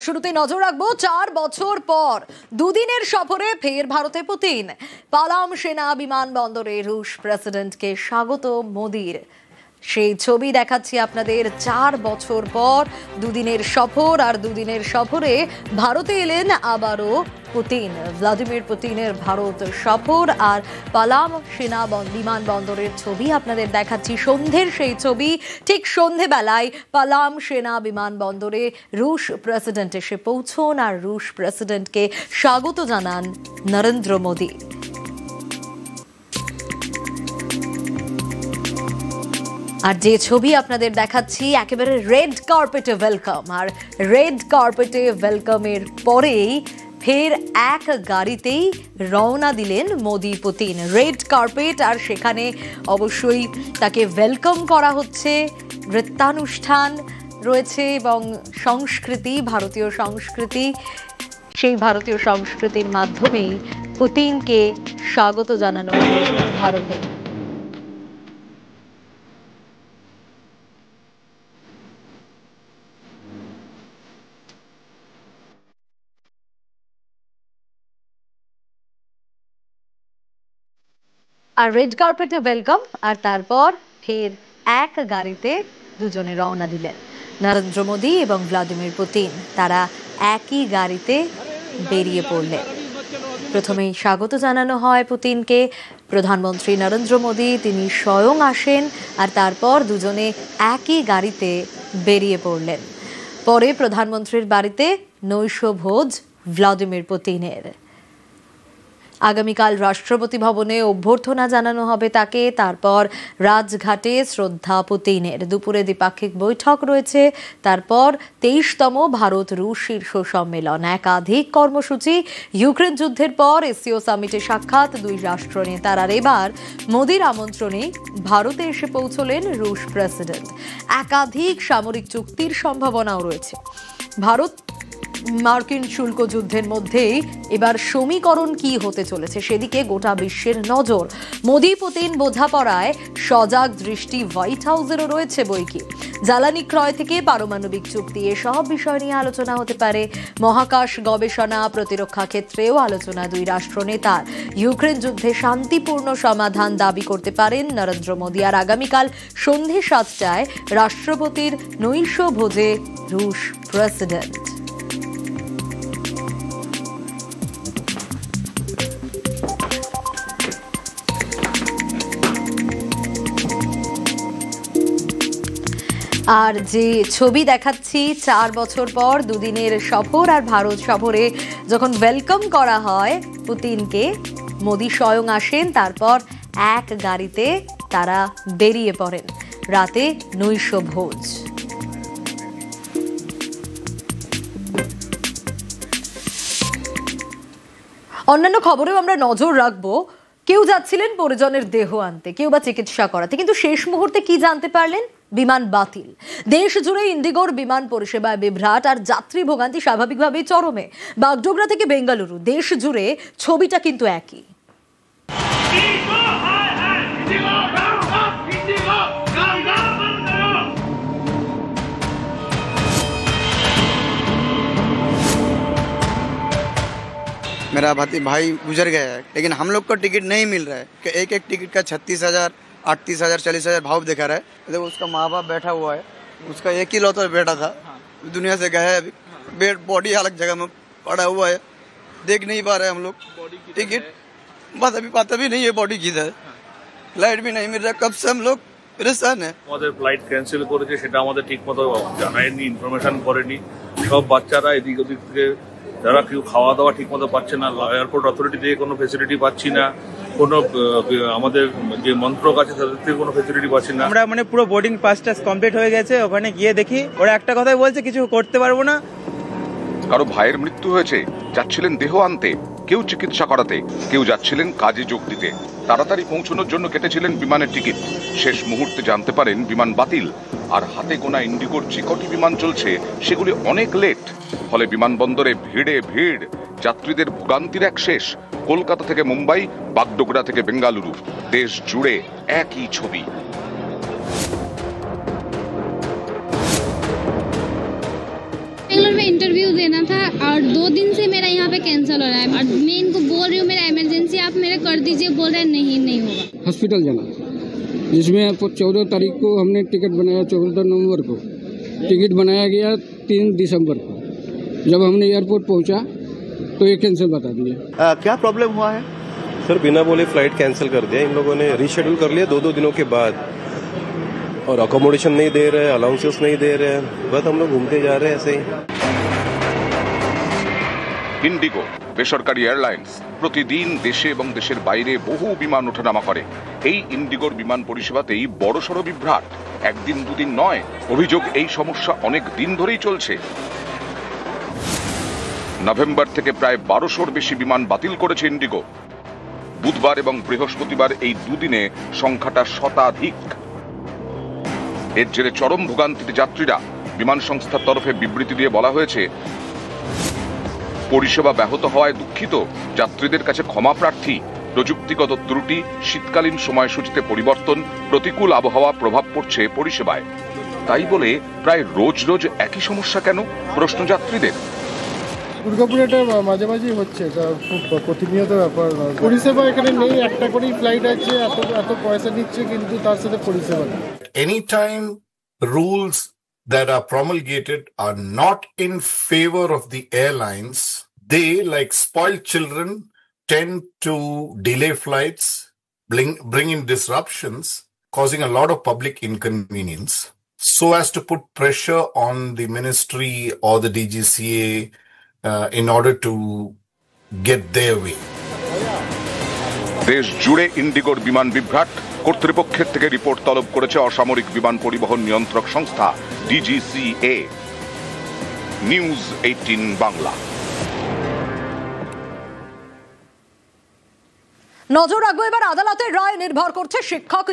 শুরুতে নজর রাখবো 4 বছর পর দুদিনের সফরে ফের ভারতে পুতিন। পালাম সেনা বিমানবন্দরে রুশ প্রেসিডেন্টকে স্বাগত মোদির। সেই ছবি দেখাচ্ছি আপনাদের। 4 বছর পর দুদিনের সফর, আর দুদিনের সফরে ভারতে এলেন আবারও পুতিন। ভ্লাদিমির পুতিনের ভারত সফর আর পালাম সেনা বিমানবন্দরের ছবি আপনাদের দেখাচ্ছি। সন্ধ্যের সেই ছবি, ঠিক সন্ধ্যেবেলায় পালাম সেনা বিমানবন্দরে রুশ প্রেসিডেন্ট এসে পৌঁছন আর রুশ প্রেসিডেন্টকে স্বাগত জানান নরেন্দ্র মোদী। আর যে ছবি আপনাদের দেখাচ্ছি, একেবারে রেড কার্পেটে ওয়েলকাম। আর রেড কার্পেটে ওয়েলকামের পরেই ফের এক গাড়িতেই রওনা দিলেন মোদি পুতিন। রেড কার্পেট, আর সেখানে অবশ্যই তাকে ওয়েলকাম করা হচ্ছে। নৃত্যানুষ্ঠান রয়েছে এবং সংস্কৃতি, ভারতীয় সংস্কৃতি, সেই ভারতীয় সংস্কৃতির মাধ্যমেই পুতিনকে স্বাগত জানানো হবে ভারতে। আর রেড কার্পেটে ওয়েলকাম, আর তারপর ফের এক গাড়িতে দুজনে রওনা দিলেন নরেন্দ্র মোদী এবং ভ্লাদিমির পুতিন। তারা একই গাড়িতে বেরিয়ে পড়লেন। প্রথমেই স্বাগত জানানো হয় পুতিনকে। প্রধানমন্ত্রী নরেন্দ্র মোদী তিনি স্বয়ং আসেন, আর তারপর দুজনে একই গাড়িতে বেরিয়ে পড়লেন। পরে প্রধানমন্ত্রীর বাড়িতে নৈশভোজ ভ্লাদিমির পুতিনের। আগামীকাল রাষ্ট্রপতি ভবনে অভ্যর্থনা জানানো হবে তাকে। তারপর রাজঘাটে শ্রদ্ধা পুতিনের। দুপুরে দ্বিপাক্ষিক বৈঠক রয়েছে। তারপর 23তম ভারত রুশ শীর্ষ সম্মেলন। একাধিক কর্মসূচি। ইউক্রেন যুদ্ধের পর এসসিও সামিটে সাক্ষাৎ দুই রাষ্ট্রনেতার। আর এবার মোদির আমন্ত্রণে ভারতে এসে পৌঁছলেন রুশ প্রেসিডেন্ট। একাধিক সামরিক চুক্তির সম্ভাবনাও রয়েছে। ভারত মার্কিন শুল্ক যুদ্ধের মধ্যেই এবার সমীকরণ কি হতে চলেছে সেদিকে গোটা বিশ্বের নজর। মোদি পুতিন বোঝাপড়ায় সজাগ দৃষ্টি হোয়াইট হাউসেরও রয়েছে বইকি। জ্বালানি ক্রয় থেকে পারমাণবিক চুক্তি, এসব বিষয় নিয়ে আলোচনা হতে পারে। মহাকাশ গবেষণা, প্রতিরক্ষা ক্ষেত্রেও আলোচনা দুই রাষ্ট্রনেতার। ইউক্রেন যুদ্ধে শান্তিপূর্ণ সমাধান দাবি করতে পারেন নরেন্দ্র মোদী। আর আগামীকাল সন্ধে 7টায় রাষ্ট্রপতির নৈশ ভোজে রুশ প্রেসিডেন্ট। আর যে ছবি দেখাচ্ছি, 4 বছর পর দুদিনের সফর আর ভারত সফরে যখন ওয়েলকাম করা হয় পুতিনকে, মোদি স্বয়ং আসেন। তারপর এক গাড়িতে তারা বেরিয়ে পড়েন। রাতে নৈশভোজ। অন্যান্য খবরেও আমরা নজর রাখবো। কেউ যাচ্ছিলেন পরিজনের দেহ আনতে, কেউ বা চিকিৎসা করাতে, কিন্তু শেষ মুহূর্তে কি জানতে পারলেন? বিমান বাতিল। দেশ জুড়ে ইন্ডিগোর বিমান পরিষেবায় বিভ্রাট আর যাত্রী ভোগান্তি স্বাভাবিকভাবেই চরমে। বাগডোগরা থেকে বেঙ্গালুরু, দেশ জুড়ে ছবিটা কিন্তু একই। मेरा भाई गुजर गया है, लेकिन हम लोग को टिकट नहीं मिल रहा है कि एक एक टिकट का 36,000, 38,000, 40,000 भाव दिखा रहा है। देखो उसका माँ बाप बैठा हुआ है, उसका एक ही लौता बेटा था, दुनिया से गया है अभी। बेड बॉडी अलग जगह में पड़ा हुआ है, देख नहीं पा रहे हम लोग टिकट। बस अभी पता भी नहीं है बॉडी किधर है। फ्लाइट भी नहीं मिल रहा, कब से हम लोग परेशान है। আমাদের ফ্লাইট ক্যান্সেল করেছে, সেটা আমাদের ঠিক মতো জানায়নি, ইনফরমেশন করেনি। সব বাচ্চারা এদিক ওদিক থেকে, যারা কেউ খাওয়া দাওয়া ঠিক মতো পাচ্ছে না, এয়ারপোর্ট অথরিটি থেকে কোনো ফেসিলিটি পাচ্ছি না, কোনো আমাদের যে মন্ত্রক আছে তাদের থেকে কোনো ফেসিলিটি পাচ্ছি না। আমরা মানে পুরো বোর্ডিং পাসটা কমপ্লিট হয়ে গেছে, ওখানে গিয়ে দেখি ওরা একটা কথাই বলছে, কিছু করতে পারবো না। কারো ভাইয়ের মৃত্যু হয়েছে, যাচ্ছিলেন দেহ আনতে, কেউ চিকিৎসা করাতে, কেউ যাচ্ছিলেন কাজে যোগ দিতে। তাড়াতাড়ি পৌঁছানোর জন্য কেটেছিলেন বিমানের টিকিট। শেষ মুহূর্তে জানতে পারেন বিমান বাতিল। আর হাতে গোনা ইন্ডিগোর যে কটি বিমান চলছে সেগুলি অনেক লেট। ফলে বিমানবন্দরে ভিড়ে ভিড়, যাত্রীদের ভোগান্তির এক শেষ। কলকাতা থেকে মুম্বাই, বাগডোগরা থেকে বেঙ্গালুরু, দেশ জুড়ে একই ছবি। बेंगलोर में इंटरव्यू देना पे कैंसिल हो रहा है और मैं इनको बोल रही हूँ मेरा इमरजेंसी आप मेरा कर दीजिए, बोल रहे हैं नहीं होगा। हॉस्पिटल जाना, जिसमें 14 तारीख को हमने टिकट बनाया, 14 नवंबर को टिकट बनाया गया 3 दिसंबर को। जब हमने एयरपोर्ट पहुंचा तो ये कैंसिल बता दिया। क्या प्रॉब्लम हुआ है सर? बिना बोले फ्लाइट कैंसिल कर दिया इन लोगों ने, रीशेड्यूल कर लिया 2 दिनों के बाद, और अकोमोडेशन नहीं दे रहे, अलाउंसेस नहीं दे रहे, बस हम लोग घूमते जा रहे हैं ऐसे ही। ইন্ডিগো বেসরকারি এয়ারলাইন্স প্রতিদিন দেশে এবং দেশের বাইরে বহু বিমান ওঠানামা করে। এই ইন্ডিগোর বিমান পরিষেবাতেই বড়সড় বিভ্রাট, একদিন দুদিন নয়। অভিযোগ এই সমস্যা অনেক দিন ধরেই চলছে। নভেম্বর থেকে প্রায় 1200-র বেশি বিমান বাতিল করেছে ইন্ডিগো। বুধবার এবং বৃহস্পতিবার এই দুদিনে সংখ্যাটা শতাধিক। এর জেরে চরম ভোগান্তিতে যাত্রীরা। বিমান সংস্থার তরফে বিবৃতি দিয়ে বলা হয়েছে, পরিষেবা ব্যাহত হওয়ায় দুঃখিত, যাত্রীদের কাছে ক্ষমা প্রার্থী। প্রযুক্তিগত ত্রুটি, শীতকালীন সময়সূচিতে পরিবর্তন, প্রতিকূল আবহাওয়া প্রভাব পড়ছে পরিষেবায়। তাই বলে প্রায় রোজ একই সমস্যা কেন, প্রশ্ন যাত্রীদের। দুর্গাপুরে এটা মাঝে মাঝেই হচ্ছে, খুব প্রতিনিয়ত ব্যাপার। পরিষেবা এখানে নেই, একটা করেই ফ্লাইট আছে, এত পয়সা নিচ্ছে কিন্তু তার সাথে পরিষেবা নেই। Any time rules that are promulgated are not in favor of the airlines, they, like spoiled children, tend to delay flights, bring in disruptions, causing a lot of public inconvenience, so as to put pressure on the ministry or the DGCA in order to get their way. দেশ জুড়ে ইন্ডিগোর বিমান বিভ্রাট। কর্তৃপক্ষের থেকে report তলব করেছে অসামরিক বিমান পরিবহন নিয়ন্ত্রক সংস্থা DGCA। নিউজ 18 বাংলা। নজর রাখবো এবার আদালতের রায়। নির্ভর করছে শিক্ষক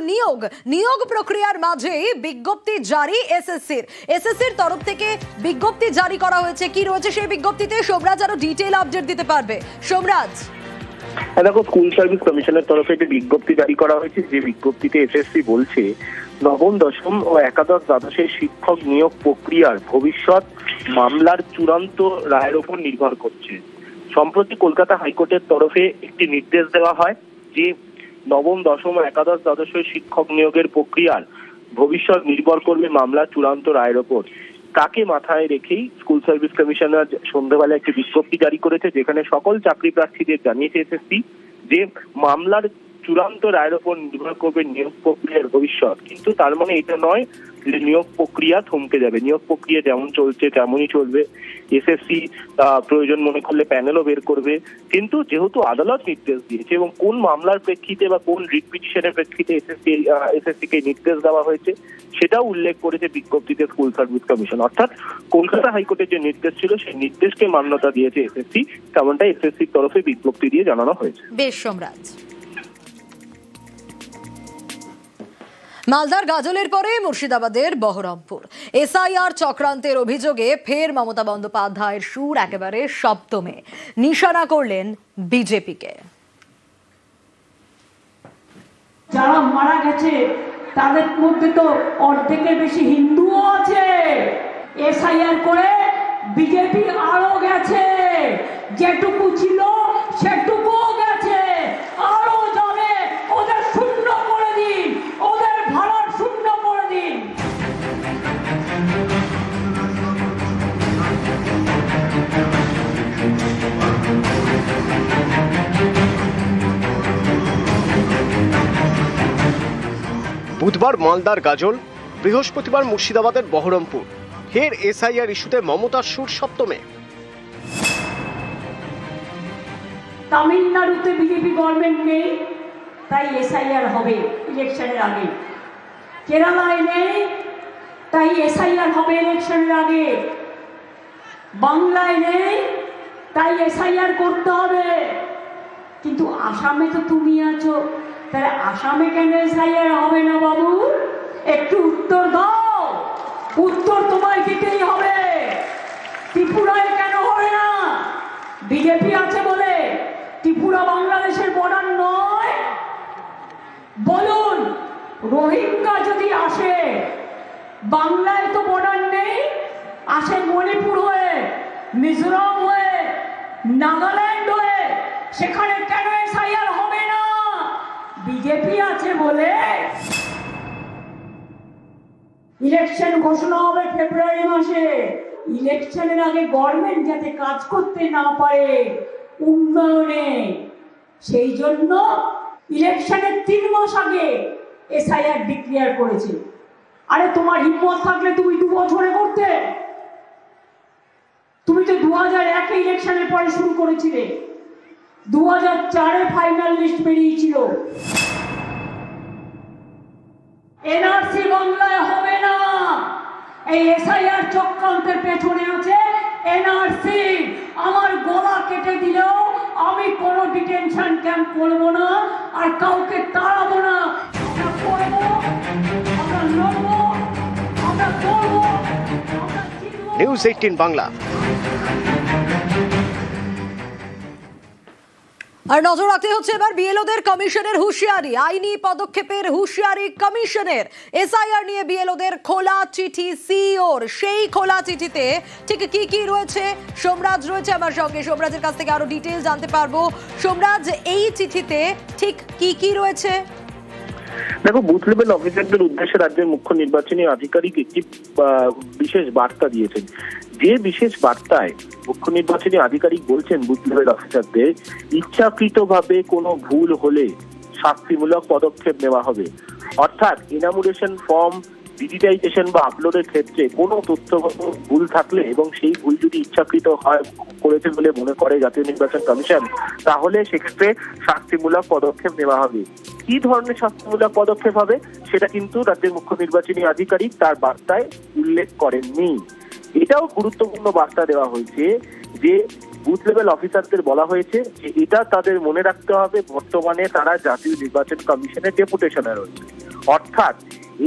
নিয়োগ প্রক্রিয়ার মাঝে বিজ্ঞপ্তি জারি এসএসসির তরফ থেকে বিজ্ঞপ্তি জারি করা হয়েছে। কি রয়েছে সেই বিজ্ঞপ্তিতে? সোমরাজ আরো ডিটেইল আপডেট দিতে পারবে। সোমরাজ, দেখো, স্কুল সার্ভিস কমিশনের তরফে একটি বিজ্ঞপ্তি জারি করা হয়েছে, যে বিজ্ঞপ্তিতে এসএসসি বলছে নবম, দশম ও একাদশ দ্বাদশের শিক্ষক নিয়োগ প্রক্রিয়ার ভবিষ্যৎ মামলার চূড়ান্ত রায়ের উপর নির্ভর করছে। সম্প্রতি কলকাতা হাইকোর্টের তরফে একটি নির্দেশ দেওয়া হয় যে নবম, দশম ও একাদশ দ্বাদশের শিক্ষক নিয়োগের প্রক্রিয়ার ভবিষ্যৎ নির্ভর করবে মামলার চূড়ান্ত রায়ের ওপর। তাকে মাথায় রেখেই স্কুল সার্ভিস কমিশনার সন্ধ্যাবেলা একটি বিজ্ঞপ্তি জারি করেছে, যেখানে সকল চাকরি প্রার্থীদের জানিয়েছে এসএসসি যে মামলার চূড়ান্ত রায়ের ওপর নির্ভর করবে নিয়োগ প্রক্রিয়ার ভবিষ্যৎ। কিন্তু তার মানে এটা নয় যে নিয়োগ প্রক্রিয়া থমকে যাবে। নিয়োগ প্রক্রিয়া যেমন চলছে তেমনই চলবে। এসএসসি প্রয়োজন মনে করলে প্যানেলও বের করবে। কিন্তু যেহেতু আদালত নির্দেশ দিয়েছে এবং কোন মামলার প্রেক্ষিতে বা কোন রিট পিটিশনের প্রেক্ষিতে এসএসসি কে নির্দেশ দেওয়া হয়েছে সেটাও উল্লেখ করেছে বিজ্ঞপ্তিতে স্কুল সার্ভিস কমিশন। অর্থাৎ কলকাতা হাইকোর্টের যে নির্দেশ ছিল সেই নির্দেশকে মান্যতা দিয়েছে এসএসসি, তেমনটাই এসএসসির তরফে বিজ্ঞপ্তি দিয়ে জানানো হয়েছে। বেশ সোমরাজ। মালদার গাজলের পরে মুর্শিদাবাদের বহরমপুর। এসআইআর চক্রান্তের অভিযোগে ফের মমতা বন্দ্যোপাধ্যায়ের সুর একেবারে সপ্তমে। নিশানা করলেন বিজেপিকে। যারা মারা গেছে তাদের মধ্যে তো অর্ধেকের বেশি হিন্দুও আছে। এসআইআর করে বিজেপি আরো গেছে, যেটুকু ছিল সেটুকুও গেছে, আরো যাবে। ওদের শূন্য করে দিন, ওদের ভাড়ার শূন্য করে দিন। বুধবার মালদার গাজল, বৃহস্পতিবার মুর্শিদাবাদের বহরমপুর। ফের এসআইআর ইস্যুতে মমতার সুর সপ্তমে। তামিলনাড়ুতে বিজেপি গভর্নমেন্ট নেই, তাই এসআইআর হবে ইলেকশনের আগে। কেরালায় নেই, তাই এসআইআর হবে ইলেকশনের আগে। বাংলায় নেই, তাই এসআইআর করতে হবে। কিন্তু আসামে তো তুমি আছো, তাহলে আসামে কেন এসআইআর হবে না বাবু? একটু উত্তর দাও। উত্তর তোমায় দিতেই হবে। ত্রিপুরায় কেন হবে না? বিজেপি আছে বলে ত্রিপুরা বাংলাদেশের বর্ডার নয়? বলুন, রোহিঙ্গা যদি আসে, বাংলায় তো বর্ডার নেই, আসে মণিপুর হয়ে, মিজোরাম হয়ে, নাগাল্যান্ড হয়ে সেখানে কেন এসআইআর হবে না? বিজেপি আছে বলে। ইলেকশন ঘোষণা হবে ফেব্রুয়ারি মাসে। ইলেকশনের আগে গভর্নমেন্ট যাতে কাজ করতে না পারে উন্নয়নে, সেই জন্য ইলেকশনের 3 মাস আগে এসআইআর ডিক্লেয়ার করেছে। আরে তোমার হিম্মত থাকলে তুমি 2 বছরে করতে। তুমি তো 2001 ইলেকশনের পরে শুরু করেছিলে, 2004 ফাইনাল লিস্ট বেরিয়েছিল। এনআরসি বাংলায় হবে না। এই এসআইআর চক্রান্তের পেছনে আছে এনআরসি। আমার গলা কেটে দিলেও আমি কোনো ডিটেনশন ক্যাম্প করবো না আর কাউকে তাড়াবো না। আমরা করবো, আমরা লড়বো, আমরা করবো। নিউজ 18 বাংলা। আর নজর রাখতে হচ্ছে এবার বিএলওদের কমিশনের হুঁশিয়ারি, আইনি পদক্ষেপের হুঁশিয়ারি কমিশনের। এসআইআর নিয়ে বিএলওদের খোলা চিঠি সিইওর। সেই খোলা চিঠিতে ঠিক কি কি রয়েছে, সোমরাজ রয়েছে আমার সঙ্গে, সোমরাজের কাছ থেকে আরো ডিটেইলস জানতে পারবো। সোমরাজ, এই চিঠিতে ঠিক কি কি রয়েছে? দেখো, বুথ লেভেল অফিসারদের উদ্দেশ্যে রাজ্যের মুখ্য নির্বাচনী আধিকারিক একটি বিশেষ বার্তা দিয়েছেন। যে বিশেষ বার্তায় মুখ্য নির্বাচনী আধিকারিক বলছেন বুথ লেভেল অফিসারদের ইচ্ছাকৃতভাবে কোনো ভুল হলে শাস্তিমূলক পদক্ষেপ নেওয়া হবে। অর্থাৎ ইনামুরেশন ফর্ম ডিজিটাইজেশন বা আপলোডের ক্ষেত্রে কোনো তথ্যগত ভুল থাকলে এবং সেই ভুল যদি ইচ্ছাকৃত করেছে বলে মনে করে জাতীয় নির্বাচন কমিশন, তাহলে সেক্ষেত্রে শাস্তিমূলক পদক্ষেপ নেওয়া হবে। কি ধরনের শাস্তিমূলক পদক্ষেপ হবে সেটা কিন্তু রাজ্যের মুখ্য নির্বাচনী আধিকারিক তার বার্তায় উল্লেখ করেননি। এটাও গুরুত্বপূর্ণ বার্তা দেওয়া হয়েছে যে বুথ লেভেল অফিসারদের বলা হয়েছে যে এটা তাদের মনে রাখতে হবে বর্তমানে তারা জাতীয় নির্বাচন কমিশনের ডেপুটেশনে রয়েছে। অর্থাৎ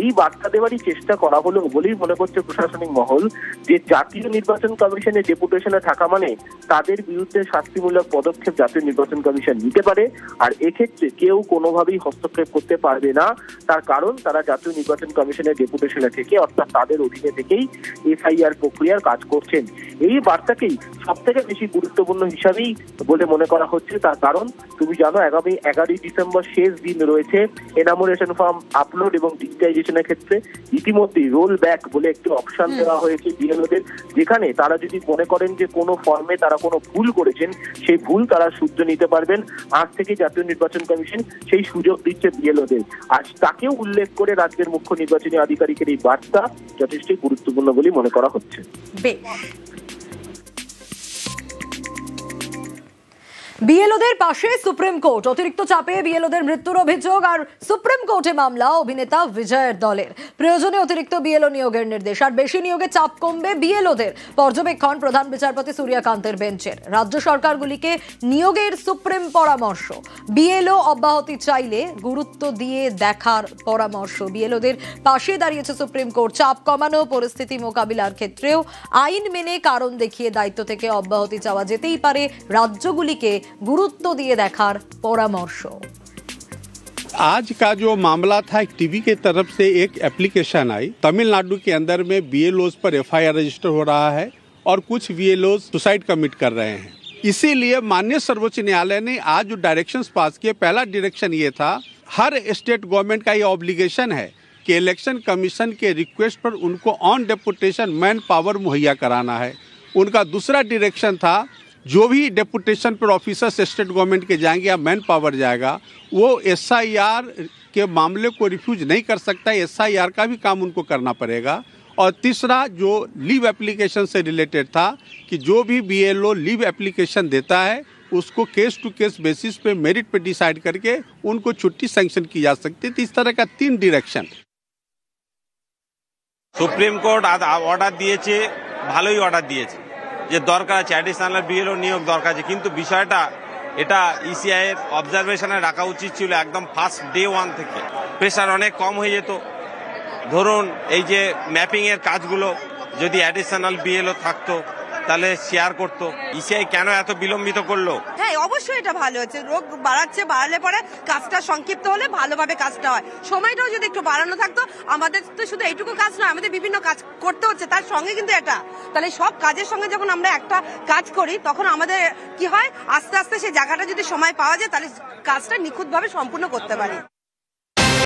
এই বার্তা দেওয়ারই চেষ্টা করা হলো বলেই মনে করছে প্রশাসনিক মহল যে জাতীয় নির্বাচন কমিশনের ডেপুটেশনে থাকা মানে তাদের বিরুদ্ধে শাস্তিমূলক পদক্ষেপ জাতীয় নির্বাচন কমিশন নিতে পারে। আর এক্ষেত্রে কেউ কোনোভাবেই হস্তক্ষেপ করতে পারবে না, তার কারণ তারা জাতীয় নির্বাচন কমিশনের ডেপুটেশনে থেকে অর্থাৎ তাদের অধীনে থেকেই এসআইআর প্রক্রিয়ার কাজ করছেন। এই বার্তাকেই সব থেকে বেশি গুরুত্বপূর্ণ হিসাবেই বলে মনে করা হচ্ছে, তার কারণ তুমি জানো আগামী 11 ডিসেম্বর শেষ দিন রয়েছে এনামুরেশন ফর্ম আপলোড এবং ডিজিটাইজেশনের ক্ষেত্রে। ইতিমধ্যেই রোল ব্যাক বলে একটি অপশন দেওয়া হয়েছে বিএলওদের, যেখানে তারা যদি মনে করেন যে কোনো ফর্মে তারা কোনো ভুল করেছেন সেই ভুল তারা শুধরে নিতে পারবেন। আজ থেকে জাতীয় নির্বাচন কমিশন সেই সুযোগ দিচ্ছে বিএলওদের। আজ তাকেও উল্লেখ করে রাজ্যের মুখ্য নির্বাচনী আধিকারিকের এই বার্তা যথেষ্ট গুরুত্বপূর্ণ বলে মনে করা হচ্ছে। বিএলওদের পাশে সুপ্রিম কোর্ট, অতিরিক্ত চাপে বিএলওদের মৃত্যুর অভিযোগ আর সুপ্রিম কোর্টে মামলা অভিনেতা বিজয়ের দলের। প্রয়োজনে অতিরিক্ত বিএলও নিয়োগের নির্দেশ, আর বেশি নিয়োগে চাপ কমবে বিএলওদের। পর্যবেক্ষণ প্রধান বিচারপতি সূর্যকান্তের বেঞ্চের। রাজ্য সরকারগুলিকে নিয়োগের সুপ্রিম পরামর্শ। বিএলও অব্যাহতি চাইলে গুরুত্ব দিয়ে দেখার পরামর্শ। বিএলওদের পাশে দাঁড়িয়েছে সুপ্রিম কোর্ট। চাপ কমানো, পরিস্থিতি মোকাবিলার ক্ষেত্রেও আইন মেনে কারণ দেখিয়ে দায়িত্ব থেকে অব্যাহতি চাওয়া যেতেই পারে। রাজ্যগুলিকে गुरुत्व दिए देखार परामर्श। आज का जो मामला था, एक टीवी के तरफ से एक एप्लीकेशन आई। तमिलनाडु के अंदर में बीएलओज पर एफआईआर रजिस्टर हो रहा है और कुछ बीएलओज सुसाइड कमिट कर रहे हैं। इसीलिए माननीय सर्वोच्च न्यायालय ने आज जो डायरेक्शंस पास किए, पहला डायरेक्शन ये था हर स्टेट गवर्नमेंट का ये ऑब्लिगेशन है कि इलेक्शन कमीशन के रिक्वेस्ट पर उनको ऑन डेपुटेशन मैन पावर मुहैया कराना है। उनका दूसरा डायरेक्शन था जो भी डेपुटेशन पर ऑफिसर्स स्टेट गवर्नमेंट के जाएंगे या मैन पावर जाएगा, वो एसआईआर के मामले को रिफ्यूज नहीं कर सकता। एसआईआर का भी काम उनको करना पड़ेगा। और तीसरा जो लीव एप्लीकेशन से रिलेटेड था कि जो भी बीएलओ लीव एप्लीकेशन देता है उसको केस टू केस बेसिस पे मेरिट पे डिसाइड करके उनको छुट्टी सैंक्शन की जा सकती है। इस तरह का 3 डायरेक्शन সুপ্রিম কোর্ট অর্ডার দিয়েছে, ভালোই অর্ডার দিয়েছে যে দরকার আছে অ্যাডিশনাল বিএলও নিয়োগ দরকার আছে, কিন্তু বিষয়টা এটা ইসিআই এর অবজারভেশনে রাখা উচিত ছিল একদম ফার্স্ট ডে 1 থেকে। প্রেশার অনেক কম হয়ে যেত। ধরুন এই যে ম্যাপিং এর কাজগুলো যদি অ্যাডিশনাল বিএলও থাকতো তাহলে শেয়ার করতো। ইসিআই কেন এত বিলম্বিত করলো? হ্যাঁ, অবশ্যই এটা ভালো হচ্ছে। রোগ বাড়ালে পরে কাজটা সংক্ষিপ্ত হলে ভালোভাবে কাজটা হয়। সময়টাও যদি একটু বাড়ানো থাকতো, আমাদের তো শুধু এইটুকু কাজ নয়, আমাদের বিভিন্ন কাজ করতে হচ্ছে, তার সঙ্গে কিন্তু এটা, তাহলে সব কাজের সঙ্গে যখন আমরা একটা কাজ করি তখন আমাদের কি হয়, আস্তে আস্তে সেই জায়গাটা যদি সময় পাওয়া যায় তাহলে কাজটা নিখুঁতভাবে সম্পূর্ণ করতে পারি।